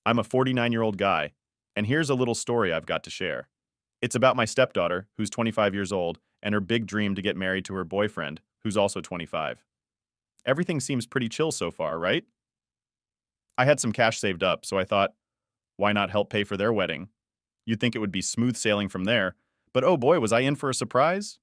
I'm a 49-year-old guy, and here's a little story I've got to share. It's about my stepdaughter, who's 25 years old, and her big dream to get married to her boyfriend, who's also 25. Everything seems pretty chill so far, right? I had some cash saved up, so I thought, why not help pay for their wedding? You'd think it would be smooth sailing from there, but oh boy, was I in for a surprise?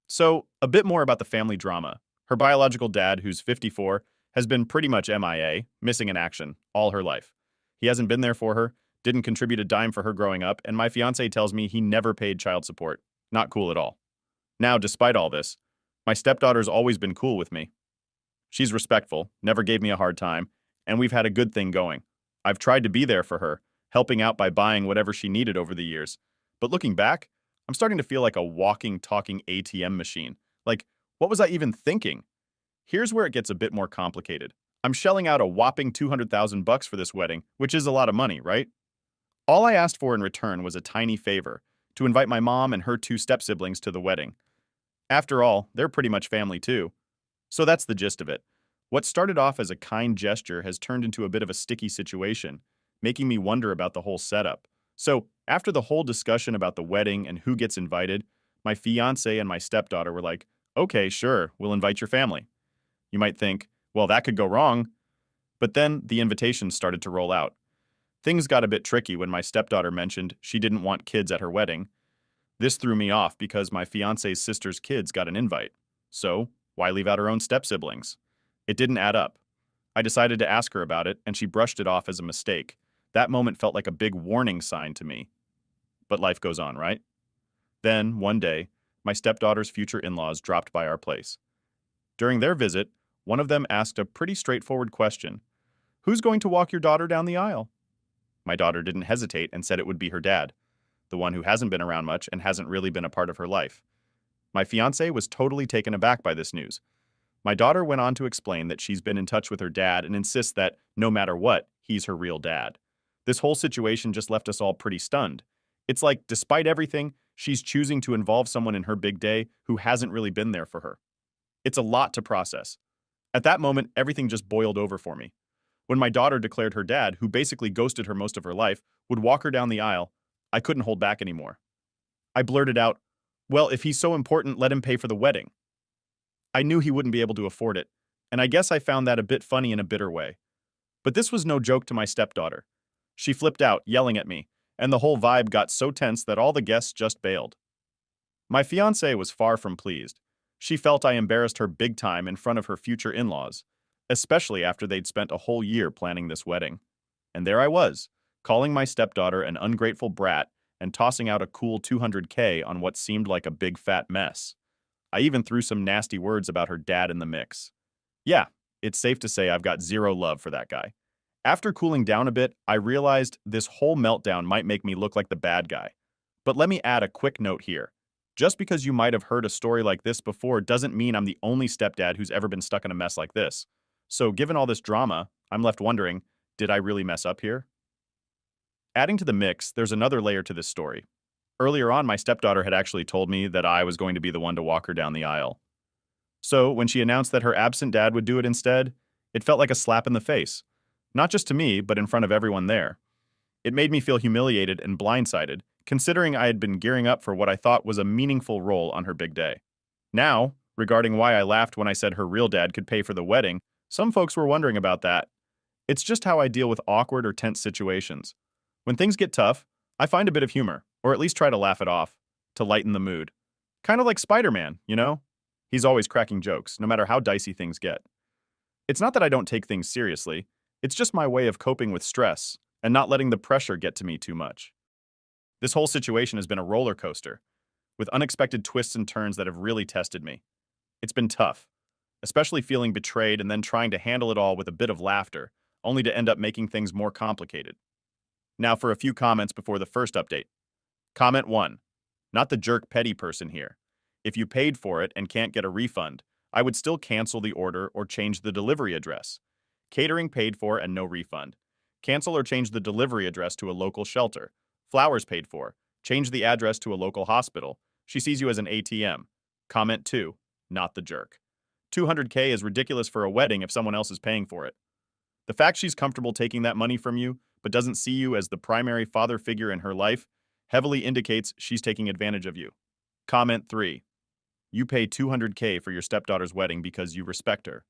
So, a bit more about the family drama. Her biological dad, who's 54, has been pretty much MIA, missing in action, all her life. He hasn't been there for her, didn't contribute a dime for her growing up, and my fiance tells me he never paid child support. Not cool at all. Now, despite all this, my stepdaughter's always been cool with me. She's respectful, never gave me a hard time, and we've had a good thing going. I've tried to be there for her, helping out by buying whatever she needed over the years. But looking back, I'm starting to feel like a walking, talking ATM machine. Like, what was I even thinking? Here's where it gets a bit more complicated. I'm shelling out a whopping 200,000 bucks for this wedding, which is a lot of money, right? All I asked for in return was a tiny favor, to invite my mom and her two step-siblings to the wedding. After all, they're pretty much family too. So that's the gist of it. What started off as a kind gesture has turned into a bit of a sticky situation, making me wonder about the whole setup. So, after the whole discussion about the wedding and who gets invited, my fiance and my stepdaughter were like, okay, sure, we'll invite your family. You might think, well, that could go wrong. But then the invitations started to roll out. Things got a bit tricky when my stepdaughter mentioned she didn't want kids at her wedding. This threw me off because my fiance's sister's kids got an invite. So, why leave out her own step-siblings? It didn't add up. I decided to ask her about it, and she brushed it off as a mistake. That moment felt like a big warning sign to me. But life goes on, right? Then, one day, my stepdaughter's future in-laws dropped by our place. During their visit, one of them asked a pretty straightforward question. Who's going to walk your daughter down the aisle? My daughter didn't hesitate and said it would be her dad, the one who hasn't been around much and hasn't really been a part of her life. My fiancé was totally taken aback by this news. My daughter went on to explain that she's been in touch with her dad and insists that, no matter what, he's her real dad. This whole situation just left us all pretty stunned. It's like, despite everything, she's choosing to involve someone in her big day who hasn't really been there for her. It's a lot to process. At that moment, everything just boiled over for me. When my daughter declared her dad, who basically ghosted her most of her life, would walk her down the aisle, I couldn't hold back anymore. I blurted out, well, if he's so important, let him pay for the wedding. I knew he wouldn't be able to afford it, and I guess I found that a bit funny in a bitter way. But this was no joke to my stepdaughter. She flipped out, yelling at me, and the whole vibe got so tense that all the guests just bailed. My fiancée was far from pleased. She felt I embarrassed her big time in front of her future in-laws, especially after they'd spent a whole year planning this wedding. And there I was, calling my stepdaughter an ungrateful brat and tossing out a cool 200K on what seemed like a big fat mess. I even threw some nasty words about her dad in the mix. Yeah, it's safe to say I've got zero love for that guy. After cooling down a bit, I realized this whole meltdown might make me look like the bad guy. But let me add a quick note here. Just because you might have heard a story like this before doesn't mean I'm the only stepdad who's ever been stuck in a mess like this. So given all this drama, I'm left wondering, did I really mess up here? Adding to the mix, there's another layer to this story. Earlier on, my stepdaughter had actually told me that I was going to be the one to walk her down the aisle. So when she announced that her absent dad would do it instead, it felt like a slap in the face. Not just to me, but in front of everyone there. It made me feel humiliated and blindsided, considering I had been gearing up for what I thought was a meaningful role on her big day. Now, regarding why I laughed when I said her real dad could pay for the wedding, some folks were wondering about that. It's just how I deal with awkward or tense situations. When things get tough, I find a bit of humor, or at least try to laugh it off, to lighten the mood. Kind of like Spider-Man, you know? He's always cracking jokes, no matter how dicey things get. It's not that I don't take things seriously, it's just my way of coping with stress and not letting the pressure get to me too much. This whole situation has been a roller coaster, with unexpected twists and turns that have really tested me. It's been tough, especially feeling betrayed and then trying to handle it all with a bit of laughter, only to end up making things more complicated. Now for a few comments before the first update. Comment 1. Not the jerk petty person here. If you paid for it and can't get a refund, I would still cancel the order or change the delivery address. Catering paid for and no refund. Cancel or change the delivery address to a local shelter. Flowers paid for. Change the address to a local hospital. She sees you as an ATM. Comment 2. Not the jerk. 200K is ridiculous for a wedding if someone else is paying for it. The fact she's comfortable taking that money from you but doesn't see you as the primary father figure in her life, heavily indicates she's taking advantage of you. Comment 3. You pay 200K for your stepdaughter's wedding because you respect her.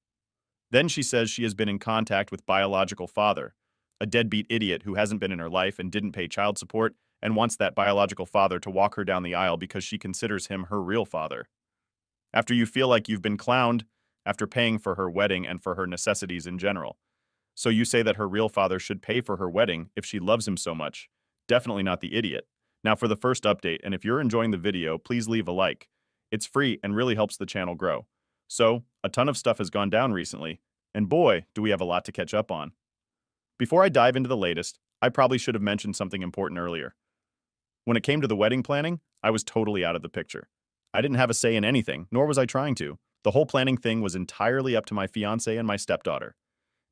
Then she says she has been in contact with biological father, a deadbeat idiot who hasn't been in her life and didn't pay child support and wants that biological father to walk her down the aisle because she considers him her real father. After you feel like you've been clowned, after paying for her wedding and for her necessities in general. So you say that her real father should pay for her wedding if she loves him so much. Definitely not the idiot. Now for the first update, and if you're enjoying the video, please leave a like. It's free and really helps the channel grow. So, a ton of stuff has gone down recently, and boy, do we have a lot to catch up on. Before I dive into the latest, I probably should have mentioned something important earlier. When it came to the wedding planning, I was totally out of the picture. I didn't have a say in anything, nor was I trying to. The whole planning thing was entirely up to my fiancé and my stepdaughter.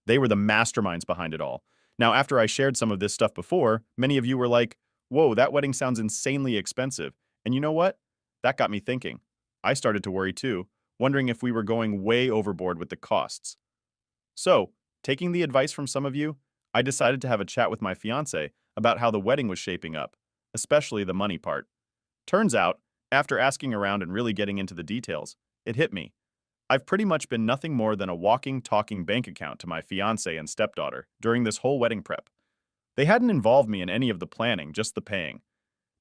They were the masterminds behind it all. Now, after I shared some of this stuff before, many of you were like, whoa, that wedding sounds insanely expensive. And you know what? That got me thinking. I started to worry too, wondering if we were going way overboard with the costs. So, taking the advice from some of you, I decided to have a chat with my fiancé about how the wedding was shaping up, especially the money part. Turns out, after asking around and really getting into the details, it hit me. I've pretty much been nothing more than a walking, talking bank account to my fiancé and stepdaughter during this whole wedding prep. They hadn't involved me in any of the planning, just the paying.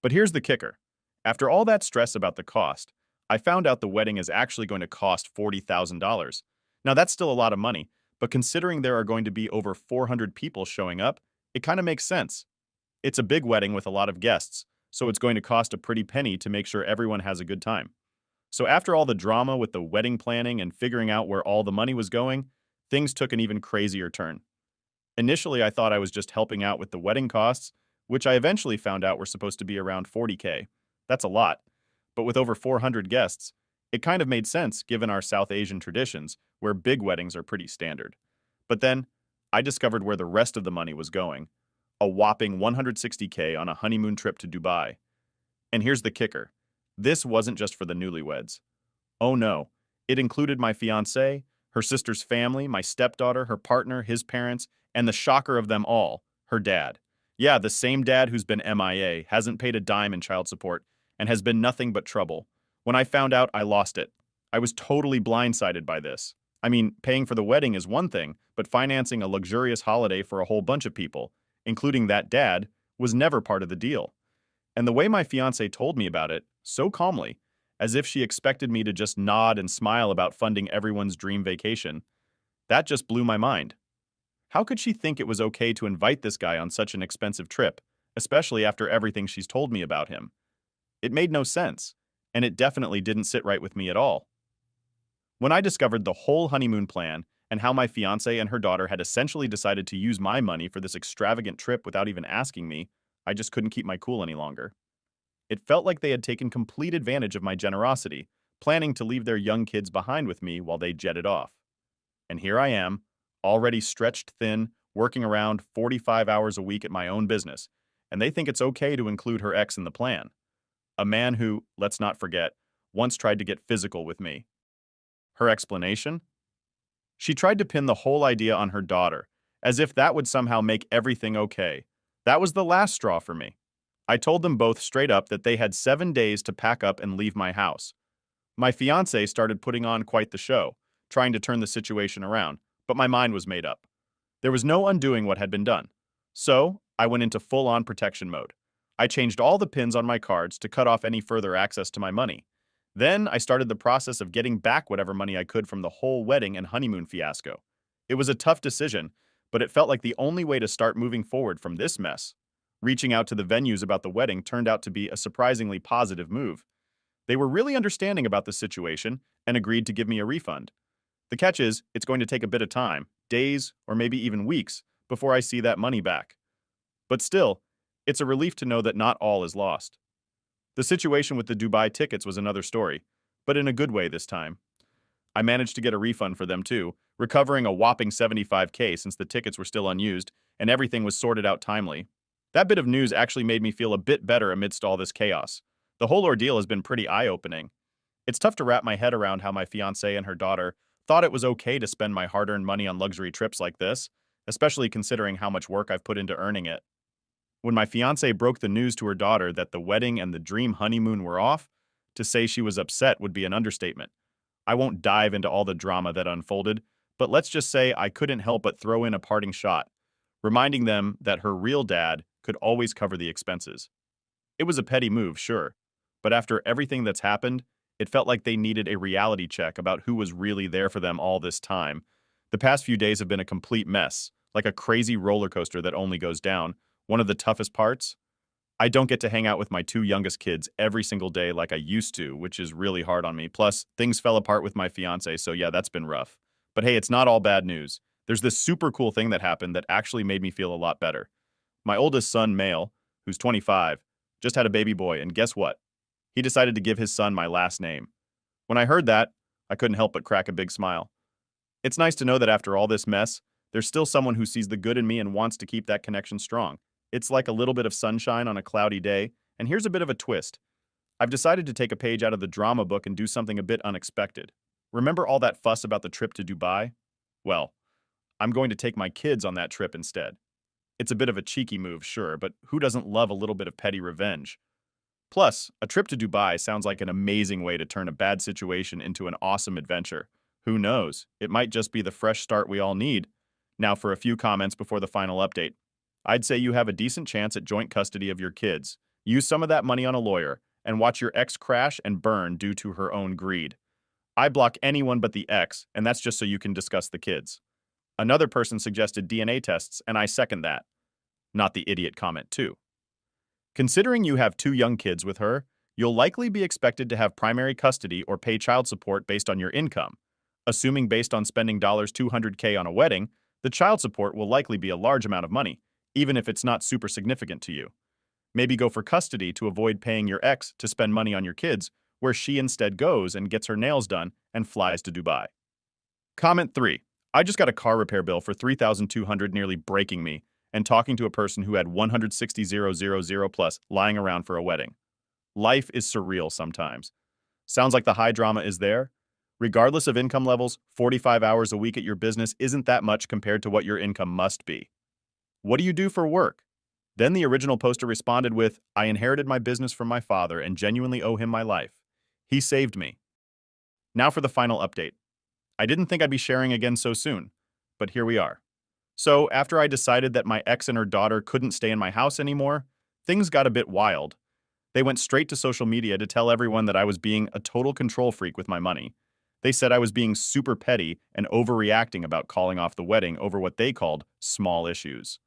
But here's the kicker. After all that stress about the cost, I found out the wedding is actually going to cost $40,000. Now that's still a lot of money, but considering there are going to be over 400 people showing up, it kind of makes sense. It's a big wedding with a lot of guests, so it's going to cost a pretty penny to make sure everyone has a good time. So after all the drama with the wedding planning and figuring out where all the money was going, things took an even crazier turn. Initially, I thought I was just helping out with the wedding costs, which I eventually found out were supposed to be around 40K. That's a lot. But with over 400 guests, it kind of made sense given our South Asian traditions, where big weddings are pretty standard. But then, I discovered where the rest of the money was going. A whopping 160K on a honeymoon trip to Dubai. And here's the kicker. This wasn't just for the newlyweds. Oh no, it included my fiancée, her sister's family, my stepdaughter, her partner, his parents, and the shocker of them all, her dad. Yeah, the same dad who's been MIA, hasn't paid a dime in child support, and has been nothing but trouble. When I found out, I lost it. I was totally blindsided by this. I mean, paying for the wedding is one thing, but financing a luxurious holiday for a whole bunch of people, including that dad, was never part of the deal. And the way my fiancée told me about it, so calmly, as if she expected me to just nod and smile about funding everyone's dream vacation, that just blew my mind. How could she think it was okay to invite this guy on such an expensive trip, especially after everything she's told me about him? It made no sense, and it definitely didn't sit right with me at all. When I discovered the whole honeymoon plan and how my fiancée and her daughter had essentially decided to use my money for this extravagant trip without even asking me, I just couldn't keep my cool any longer. It felt like they had taken complete advantage of my generosity, planning to leave their young kids behind with me while they jetted off. And here I am, already stretched thin, working around 45 hours a week at my own business, and they think it's okay to include her ex in the plan. A man who, let's not forget, once tried to get physical with me. Her explanation? She tried to pin the whole idea on her daughter, as if that would somehow make everything okay. That was the last straw for me. I told them both straight up that they had 7 days to pack up and leave my house. My fiancé started putting on quite the show, trying to turn the situation around, but my mind was made up. There was no undoing what had been done. So, I went into full-on protection mode. I changed all the pins on my cards to cut off any further access to my money. Then, I started the process of getting back whatever money I could from the whole wedding and honeymoon fiasco. It was a tough decision, but it felt like the only way to start moving forward from this mess. Reaching out to the venues about the wedding turned out to be a surprisingly positive move. They were really understanding about the situation and agreed to give me a refund. The catch is, it's going to take a bit of time, days or maybe even weeks, before I see that money back. But still, it's a relief to know that not all is lost. The situation with the Dubai tickets was another story, but in a good way this time. I managed to get a refund for them too, recovering a whopping 75K since the tickets were still unused and everything was sorted out timely. That bit of news actually made me feel a bit better amidst all this chaos. The whole ordeal has been pretty eye-opening. It's tough to wrap my head around how my fiancée and her daughter thought it was okay to spend my hard-earned money on luxury trips like this, especially considering how much work I've put into earning it. When my fiance broke the news to her daughter that the wedding and the dream honeymoon were off, to say she was upset would be an understatement. I won't dive into all the drama that unfolded, but let's just say I couldn't help but throw in a parting shot, reminding them that her real dad could always cover the expenses. It was a petty move, sure, but after everything that's happened, it felt like they needed a reality check about who was really there for them all this time. The past few days have been a complete mess, like a crazy roller coaster that only goes down. One of the toughest parts? I don't get to hang out with my two youngest kids every single day like I used to, which is really hard on me. Plus, things fell apart with my fiance, so yeah, that's been rough. But hey, it's not all bad news. There's this super cool thing that happened that actually made me feel a lot better. My oldest son, male, who's 25, just had a baby boy, and guess what? He decided to give his son my last name. When I heard that, I couldn't help but crack a big smile. It's nice to know that after all this mess, there's still someone who sees the good in me and wants to keep that connection strong. It's like a little bit of sunshine on a cloudy day, and here's a bit of a twist. I've decided to take a page out of the drama book and do something a bit unexpected. Remember all that fuss about the trip to Dubai? Well, I'm going to take my kids on that trip instead. It's a bit of a cheeky move, sure, but who doesn't love a little bit of petty revenge? Plus, a trip to Dubai sounds like an amazing way to turn a bad situation into an awesome adventure. Who knows? It might just be the fresh start we all need. Now for a few comments before the final update. I'd say you have a decent chance at joint custody of your kids. Use some of that money on a lawyer, and watch your ex crash and burn due to her own greed. I block anyone but the ex, and that's just so you can discuss the kids. Another person suggested DNA tests, and I second that. Not the idiot comment, too. Considering you have two young kids with her, you'll likely be expected to have primary custody or pay child support based on your income. Assuming based on spending $200K on a wedding, the child support will likely be a large amount of money, even if it's not super significant to you. Maybe go for custody to avoid paying your ex to spend money on your kids, where she instead goes and gets her nails done and flies to Dubai. Comment 3. I just got a car repair bill for $3,200, nearly breaking me, and talking to a person who had 160,000 plus lying around for a wedding. Life is surreal sometimes. Sounds like the high drama is there. Regardless of income levels, 45 hours a week at your business isn't that much compared to what your income must be. What do you do for work? Then the original poster responded with, I inherited my business from my father and genuinely owe him my life. He saved me. Now for the final update. I didn't think I'd be sharing again so soon, but here we are. So after I decided that my ex and her daughter couldn't stay in my house anymore, things got a bit wild. They went straight to social media to tell everyone that I was being a total control freak with my money. They said I was being super petty and overreacting about calling off the wedding over what they called small issues.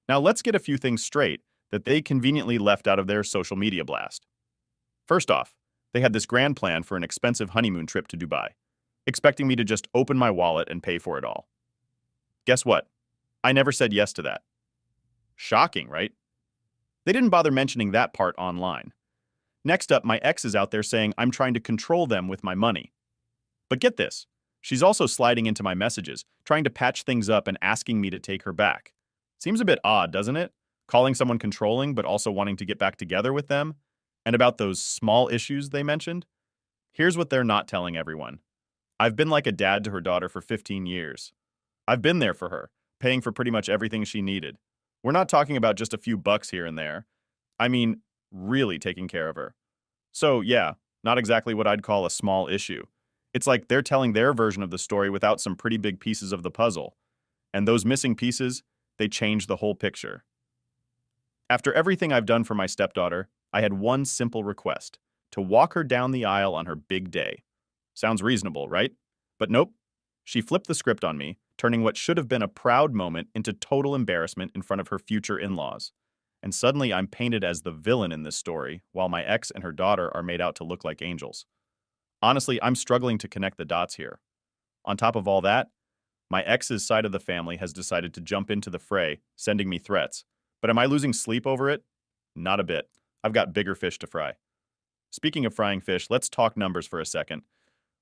Now let's get a few things straight that they conveniently left out of their social media blast. First off, they had this grand plan for an expensive honeymoon trip to Dubai, expecting me to just open my wallet and pay for it all. Guess what? I never said yes to that. Shocking, right? They didn't bother mentioning that part online. Next up, my ex is out there saying I'm trying to control them with my money. But get this, she's also sliding into my messages, trying to patch things up and asking me to take her back. Seems a bit odd, doesn't it? Calling someone controlling but also wanting to get back together with them? And about those small issues they mentioned? Here's what they're not telling everyone. I've been like a dad to her daughter for 15 years. I've been there for her, paying for pretty much everything she needed. We're not talking about just a few bucks here and there. I mean, really taking care of her. So yeah, not exactly what I'd call a small issue. It's like they're telling their version of the story without some pretty big pieces of the puzzle. And those missing pieces, they change the whole picture. After everything I've done for my stepdaughter, I had one simple request: to walk her down the aisle on her big day. Sounds reasonable, right? But nope. She flipped the script on me, turning what should have been a proud moment into total embarrassment in front of her future in-laws. And suddenly I'm painted as the villain in this story, while my ex and her daughter are made out to look like angels. Honestly, I'm struggling to connect the dots here. On top of all that, my ex's side of the family has decided to jump into the fray, sending me threats. But am I losing sleep over it? Not a bit. I've got bigger fish to fry. Speaking of frying fish, let's talk numbers for a second.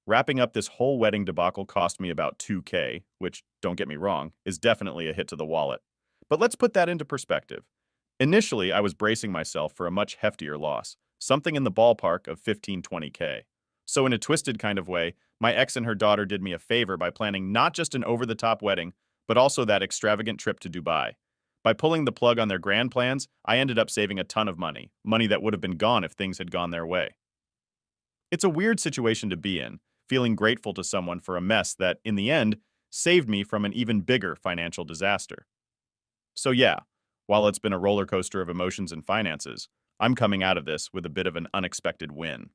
Wrapping up this whole wedding debacle cost me about $2K, which, don't get me wrong, is definitely a hit to the wallet. But let's put that into perspective. Initially, I was bracing myself for a much heftier loss, something in the ballpark of 15-20K. So in a twisted kind of way, my ex and her daughter did me a favor by planning not just an over-the-top wedding, but also that extravagant trip to Dubai. By pulling the plug on their grand plans, I ended up saving a ton of money, money that would have been gone if things had gone their way. It's a weird situation to be in, feeling grateful to someone for a mess that, in the end, saved me from an even bigger financial disaster. So yeah, while it's been a roller coaster of emotions and finances, I'm coming out of this with a bit of an unexpected win.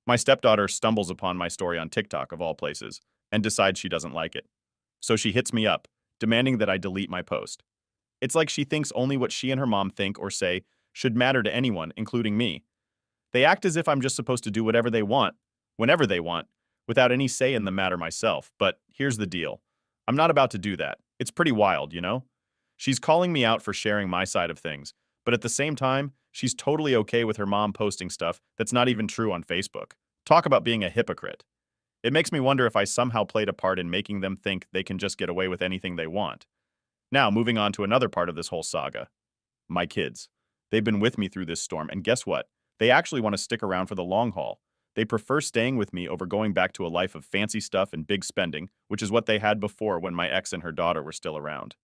My stepdaughter stumbles upon my story on TikTok, of all places, and decides she doesn't like it. So she hits me up, demanding that I delete my post. It's like she thinks only what she and her mom think or say should matter to anyone, including me. They act as if I'm just supposed to do whatever they want, whenever they want, without any say in the matter myself. But here's the deal. I'm not about to do that. It's pretty wild, you know? She's calling me out for sharing my side of things, but at the same time, she's totally okay with her mom posting stuff that's not even true on Facebook. Talk about being a hypocrite. It makes me wonder if I somehow played a part in making them think they can just get away with anything they want. Now, moving on to another part of this whole saga. My kids. They've been with me through this storm, and guess what? They actually want to stick around for the long haul. They prefer staying with me over going back to a life of fancy stuff and big spending, which is what they had before when my ex and her daughter were still around.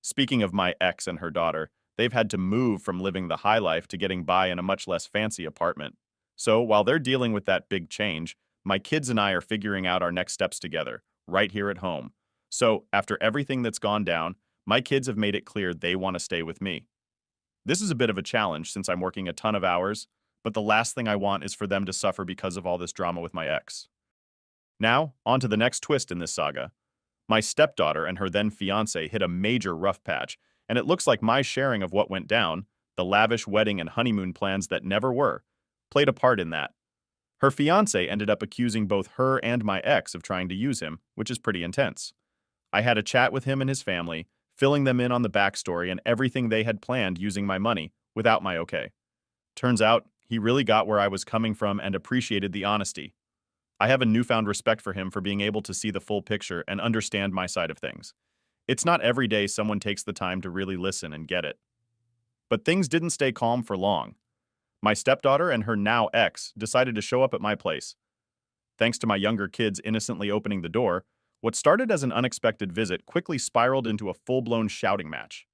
Speaking of my ex and her daughter, they've had to move from living the high life to getting by in a much less fancy apartment. So while they're dealing with that big change, my kids and I are figuring out our next steps together, right here at home. So after everything that's gone down, my kids have made it clear they want to stay with me. This is a bit of a challenge since I'm working a ton of hours, but the last thing I want is for them to suffer because of all this drama with my ex. Now, on to the next twist in this saga. My stepdaughter and her then fiance hit a major rough patch, and it looks like my sharing of what went down, the lavish wedding and honeymoon plans that never were, played a part in that. Her fiance ended up accusing both her and my ex of trying to use him, which is pretty intense. I had a chat with him and his family, filling them in on the backstory and everything they had planned using my money without my okay. Turns out, he really got where I was coming from and appreciated the honesty. I have a newfound respect for him for being able to see the full picture and understand my side of things. It's not every day someone takes the time to really listen and get it. But things didn't stay calm for long. My stepdaughter and her now ex decided to show up at my place. Thanks to my younger kids innocently opening the door, what started as an unexpected visit quickly spiraled into a full-blown shouting match.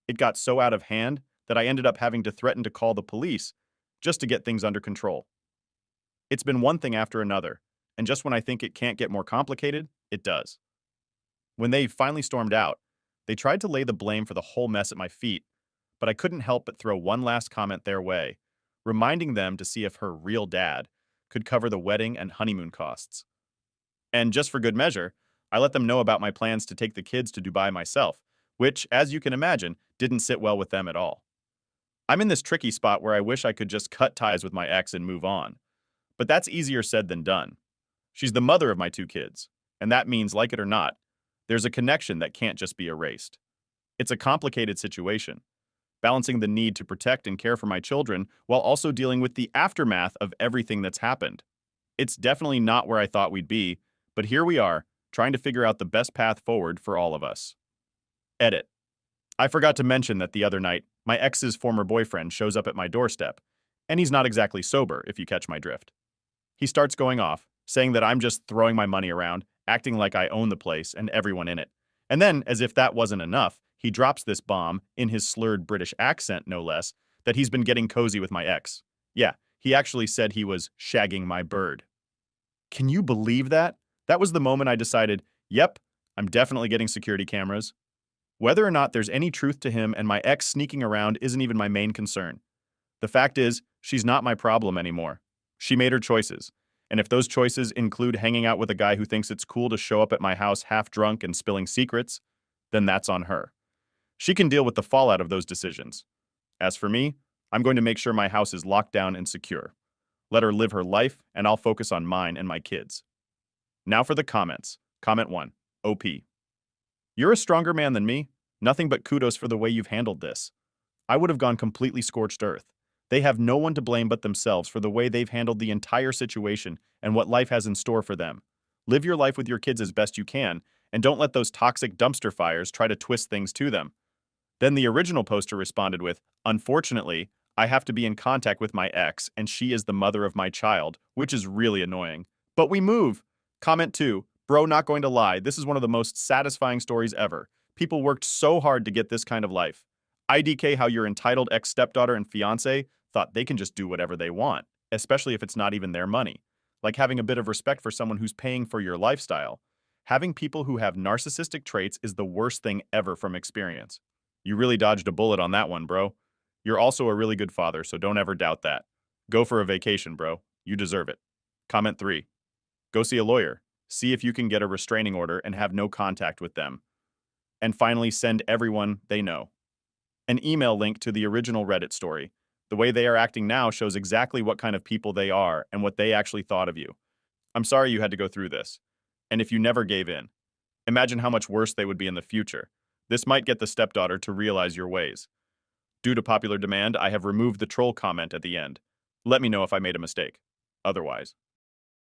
It got so out of hand that I ended up having to threaten to call the police just to get things under control. It's been one thing after another, and just when I think it can't get more complicated, it does. When they finally stormed out, they tried to lay the blame for the whole mess at my feet, but I couldn't help but throw one last comment their way, reminding them to see if her real dad could cover the wedding and honeymoon costs. And just for good measure, I let them know about my plans to take the kids to Dubai myself, which, as you can imagine, didn't sit well with them at all. I'm in this tricky spot where I wish I could just cut ties with my ex and move on. But that's easier said than done. She's the mother of my two kids, and that means, like it or not, there's a connection that can't just be erased. It's a complicated situation, balancing the need to protect and care for my children while also dealing with the aftermath of everything that's happened. It's definitely not where I thought we'd be, but here we are, trying to figure out the best path forward for all of us. Edit. I forgot to mention that the other night, my ex's former boyfriend shows up at my doorstep, and he's not exactly sober, if you catch my drift. He starts going off, saying that I'm just throwing my money around, acting like I own the place and everyone in it. And then, as if that wasn't enough, he drops this bomb, in his slurred British accent no less, that he's been getting cozy with my ex. Yeah, he actually said he was shagging my bird. Can you believe that? That was the moment I decided, yep, I'm definitely getting security cameras. Whether or not there's any truth to him and my ex sneaking around isn't even my main concern. The fact is, she's not my problem anymore. She made her choices. And if those choices include hanging out with a guy who thinks it's cool to show up at my house half drunk and spilling secrets, then that's on her. She can deal with the fallout of those decisions. As for me, I'm going to make sure my house is locked down and secure. Let her live her life, and I'll focus on mine and my kids. Now for the comments. Comment 1. OP. You're a stronger man than me. Nothing but kudos for the way you've handled this. I would have gone completely scorched earth. They have no one to blame but themselves for the way they've handled the entire situation and what life has in store for them. Live your life with your kids as best you can, and don't let those toxic dumpster fires try to twist things to them. Then the original poster responded with, unfortunately, I have to be in contact with my ex, and she is the mother of my child, which is really annoying. But we move. Comment 2. Bro, not going to lie, this is one of the most satisfying stories ever. People worked so hard to get this kind of life. IDK how your entitled ex-stepdaughter and fiance thought they can just do whatever they want, especially if it's not even their money. Like having a bit of respect for someone who's paying for your lifestyle. Having people who have narcissistic traits is the worst thing ever from experience. You really dodged a bullet on that one, bro. You're also a really good father, so don't ever doubt that. Go for a vacation, bro. You deserve it. Comment 3. Go see a lawyer. See if you can get a restraining order and have no contact with them. And finally, send everyone they know an email link to the original Reddit story. The way they are acting now shows exactly what kind of people they are and what they actually thought of you. I'm sorry you had to go through this. And if you never gave in, imagine how much worse they would be in the future. This might get the stepdaughter to realize your ways. Due to popular demand, I have removed the troll comment at the end. Let me know if I made a mistake. Otherwise.